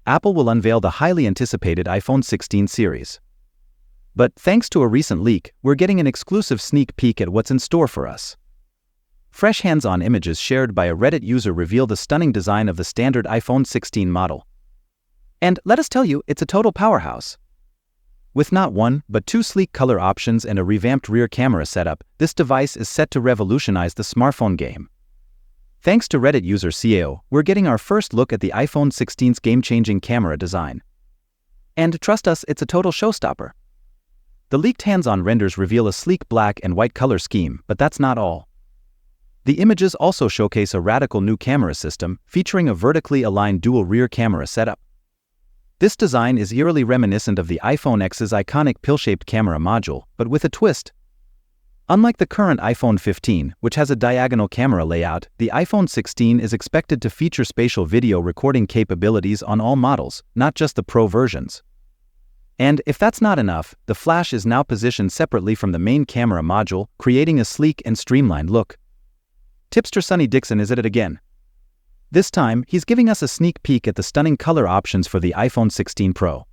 Apple will unveil the highly anticipated iPhone 16 series. But thanks to a recent leak, we're getting an exclusive sneak peek at what's in store for us. Fresh hands-on images shared by a Reddit user reveal the stunning design of the standard iPhone 16 model. And let us tell you, it's a total powerhouse. With not one, but two sleek color options and a revamped rear camera setup, this device is set to revolutionize the smartphone game. Thanks to Reddit user CAO, we're getting our first look at the iPhone 16's game-changing camera design. And trust us, it's a total showstopper. The leaked hands-on renders reveal a sleek black and white color scheme, but that's not all. The images also showcase a radical new camera system, featuring a vertically aligned dual rear camera setup. This design is eerily reminiscent of the iPhone X's iconic pill-shaped camera module, but with a twist. Unlike the current iPhone 15, which has a diagonal camera layout, the iPhone 16 is expected to feature spatial video recording capabilities on all models, not just the Pro versions. And if that's not enough, the flash is now positioned separately from the main camera module, creating a sleek and streamlined look. Tipster Sonny Dixon is at it again. This time, he's giving us a sneak peek at the stunning color options for the iPhone 16 Pro.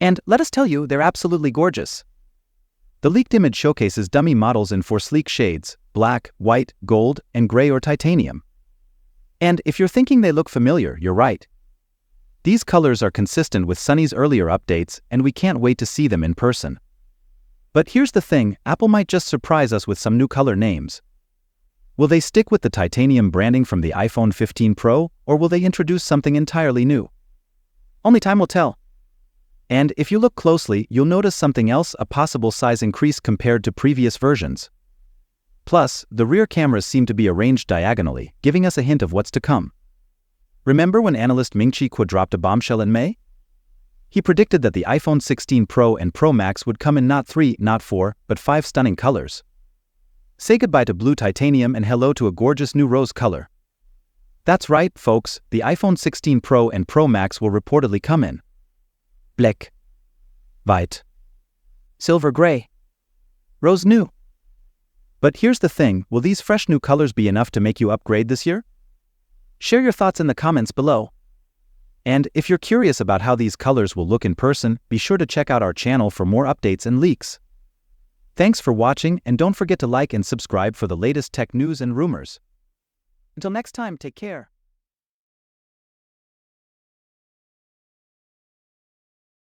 And let us tell you, they're absolutely gorgeous. The leaked image showcases dummy models in 4 sleek shades: black, white, gold, and gray or titanium. And if you're thinking they look familiar, you're right. These colors are consistent with Sonny's earlier updates, and we can't wait to see them in person. But here's the thing, Apple might just surprise us with some new color names. Will they stick with the titanium branding from the iPhone 15 Pro, or will they introduce something entirely new? Only time will tell. And if you look closely, you'll notice something else: a possible size increase compared to previous versions. Plus, the rear cameras seem to be arranged diagonally, giving us a hint of what's to come. Remember when analyst Ming-Chi Kuo dropped a bombshell in May? He predicted that the iPhone 16 Pro and Pro Max would come in not 3, not 4, but 5 stunning colors. Say goodbye to blue titanium and hello to a gorgeous new rose color. That's right, folks, the iPhone 16 Pro and Pro Max will reportedly come in black, white, silver gray, rose new. But here's the thing, will these fresh new colors be enough to make you upgrade this year? Share your thoughts in the comments below. And if you're curious about how these colors will look in person, be sure to check out our channel for more updates and leaks. Thanks for watching, and don't forget to like and subscribe for the latest tech news and rumors. Until next time, take care.